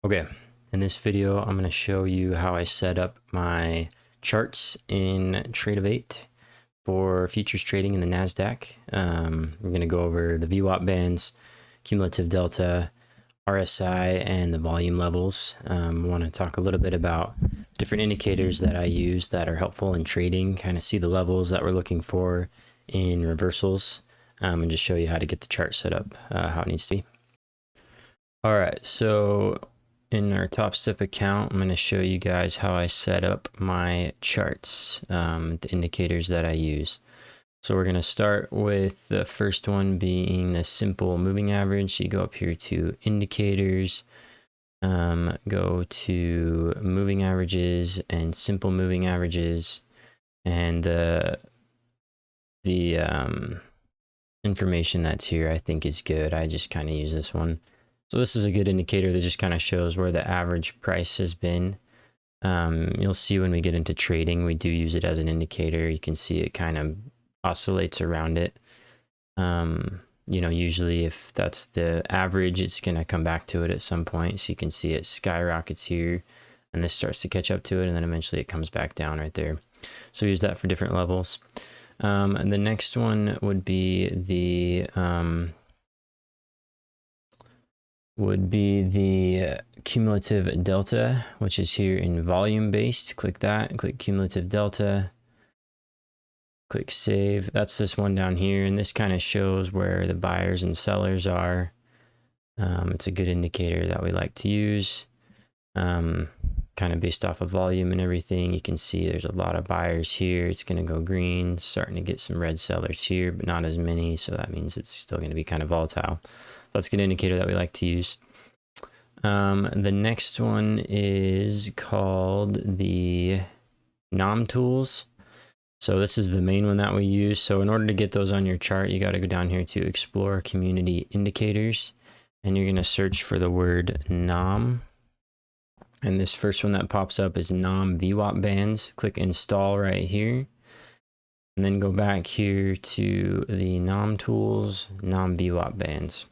Okay, in this video, I'm going to show you how I set up my charts in tradovate for futures trading in the Nasdaq. We're going to go over the VWAP bands, cumulative delta, RSI, and the volume levels. I want to talk a little bit about different indicators that I use that are helpful in trading, kind of see the levels that we're looking for in reversals, and just show you how to get the chart set up how it needs to be. All right, so in our Topstep account, I'm going to show you guys how I set up my charts, the indicators that I use. So we're going to start with the first one being the simple moving average. So you go up here to indicators, go to moving averages and simple moving averages, and the information that's here I think is good. I just kind of use this one. So this is a good indicator that just kind of shows where the average price has been. You'll see when we get into trading, we do use it as an indicator. You can see it kind of oscillates around it. You know, usually if that's the average, it's going to come back to it at some point. So you can see it skyrockets here and this starts to catch up to it. And then eventually it comes back down right there. So use that for different levels. And the next one would be the cumulative delta, which is here in volume based. Click that, click cumulative delta, click save. That's this one down here, and this kind of shows where the buyers and sellers are. It's a good indicator that we like to use, kind of based off of volume and everything. You can see there's a lot of buyers here. It's going to go green, starting to get some red sellers here, but not as many, so that means it's still going to be kind of volatile. That's a good indicator that we like to use. The next one is called the NOM tools. So this is the main one that we use. So in order to get those on your chart, you got to go down here to Explore Community Indicators, and you're going to search for the word NOM. And this first one that pops up is NOM VWAP bands. Click Install right here. And then go back here to the NOM tools, NOM VWAP bands.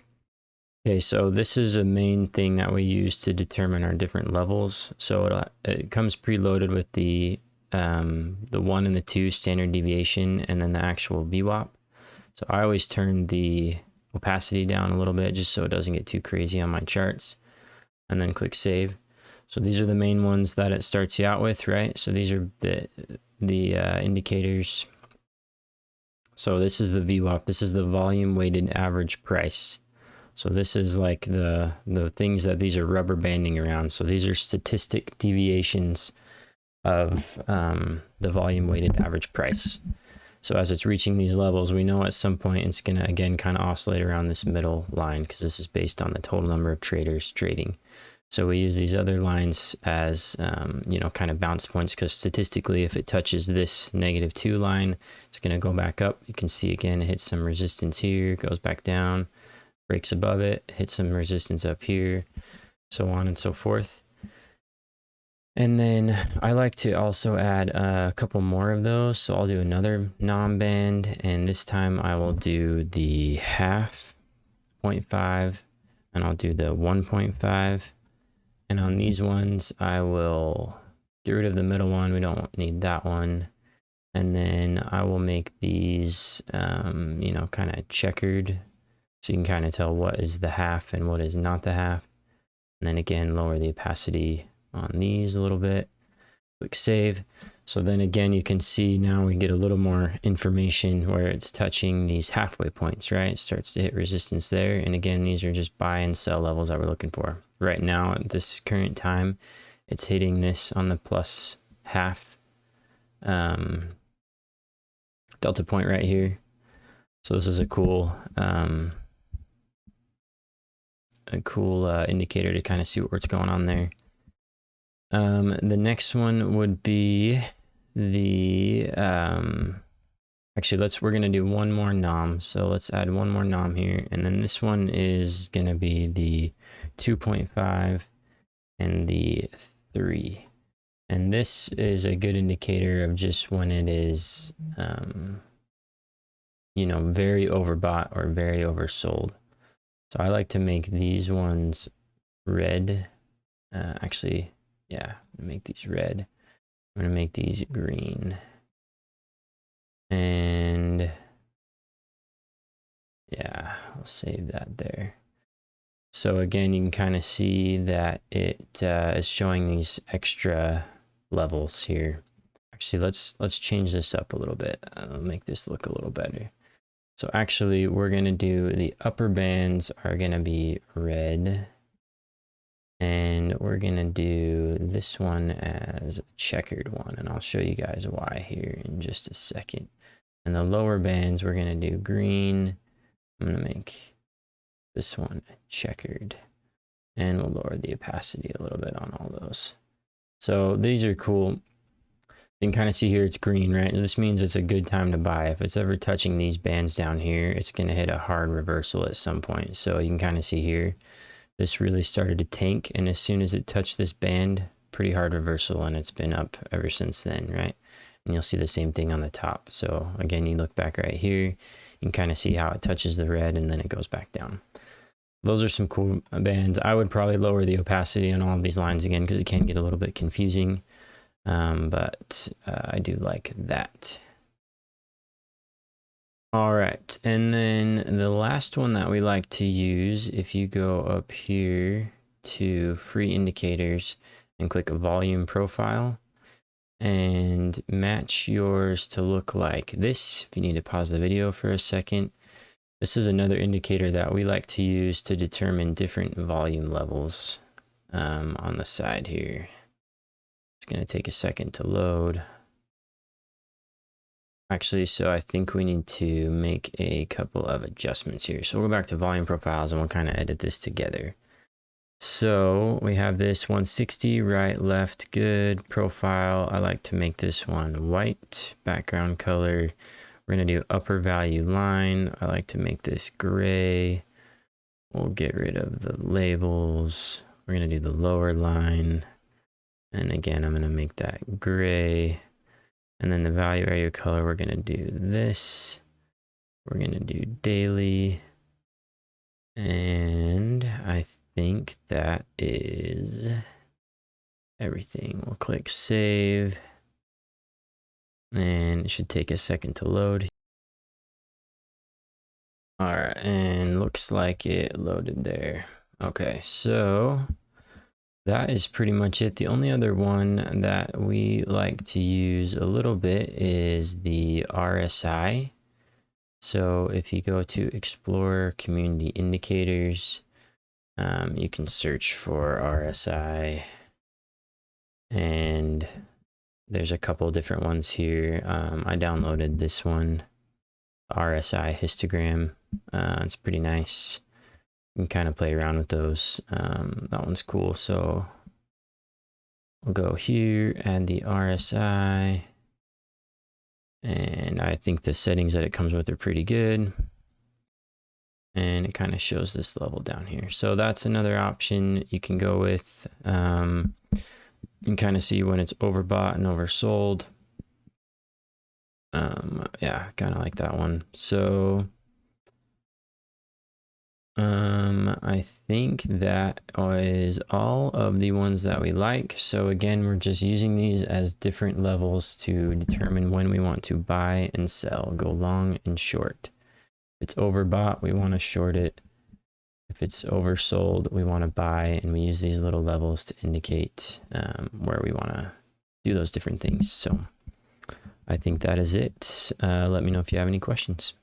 Okay, so this is a main thing that we use to determine our different levels. So it comes preloaded with the 1 and the 2 standard deviation, and then the actual VWAP. So I always turn the opacity down a little bit just so it doesn't get too crazy on my charts, and then click save. So these are the main ones that it starts you out with, right? So these are the indicators. So this is the VWAP. This is the volume weighted average price. So this is like the things that these are rubber banding around. So these are statistic deviations of the volume weighted average price. So as it's reaching these levels, we know at some point it's going to, again, kind of oscillate around this middle line because this is based on the total number of traders trading. So we use these other lines as, you know, kind of bounce points, because statistically, if it touches this -2 line, it's going to go back up. You can see, again, it hits some resistance here, goes back down, breaks above it, hits some resistance up here, so on and so forth. And then I like to also add a couple more of those. So I'll do another NOM band, and this time I will do the 0.5, 0.5, and I'll do the 1.5. And on these ones, I will get rid of the middle one. We don't need that one. And then I will make these, you know, kind of checkered, so you can kind of tell what is the half and what is not the half. And then again, lower the opacity on these a little bit. Click save. So then again, you can see now we get a little more information where it's touching these halfway points, right? It starts to hit resistance there. And again, these are just buy and sell levels that we're looking for. Right now, at this current time, it's hitting this on the +0.5 delta point right here. So this is a cool indicator to kind of see what's going on there. The next one would be the actually we're gonna do one more NOM. So let's add one more NOM here, and then this one is gonna be the 2.5 and the 3. And this is a good indicator of just when it is you know, very overbought or very oversold. So I like to make these ones red Actually, yeah, make these red. I'm gonna make these green. And yeah, I'll save that there. So again, you can kind of see that it is showing these extra levels here. Actually, let's change this up a little bit. I'll make this look a little better. So actually, we're gonna do the upper bands are gonna be red, and we're gonna do this one as a checkered one, and I'll show you guys why here in just a second. And the lower bands we're gonna do green. I'm gonna make this one checkered, and we'll lower the opacity a little bit on all those. So these are cool. You can kind of see here it's green, right? And this means it's a good time to buy. If it's ever touching these bands down here, it's going to hit a hard reversal at some point. So you can kind of see here, this really started to tank, and as soon as it touched this band, pretty hard reversal, and it's been up ever since then, right? And you'll see the same thing on the top. So again, you look back right here, you can kind of see how it touches the red and then it goes back down. Those are some cool bands. I would probably lower the opacity on all of these lines again because it can get a little bit confusing. But I do like that. All right, and then the last one that we like to use, if you go up here to free indicators and click a volume profile and match yours to look like this. If you need to pause the video for a second, this is another indicator that we like to use to determine different volume levels on the side here. It's going to take a second to load. Actually, so I think we need to make a couple of adjustments here. So we'll go back to volume profiles and we'll kind of edit this together. So we have this 160, right, left, good. Profile, I like to make this one white. Background color, we're going to do upper value line. I like to make this gray. We'll get rid of the labels. We're going to do the lower line. And again, I'm going to make that gray. And then the value area color, we're going to do this. We're going to do daily. And I think that is everything. We'll click save. And it should take a second to load. All right, and looks like it loaded there. Okay, so that is pretty much it. The only other one that we like to use a little bit is the RSI. So if you go to Explore Community Indicators, you can search for RSI, and there's a couple different ones here. I downloaded this one, RSI histogram. It's pretty nice. You can kind of play around with those. That one's cool. So we'll go here, add the RSI. And I think the settings that it comes with are pretty good. And it kind of shows this level down here. So that's another option you can go with. You can kind of see when it's overbought and oversold. Yeah, kind of like that one. So I think that is all of the ones that we like. So again, we're just using these as different levels to determine when we want to buy and sell, go long and short. If it's overbought, we want to short it. If it's oversold, we want to buy, and we use these little levels to indicate where we want to do those different things. So I think that is it. Let me know if you have any questions.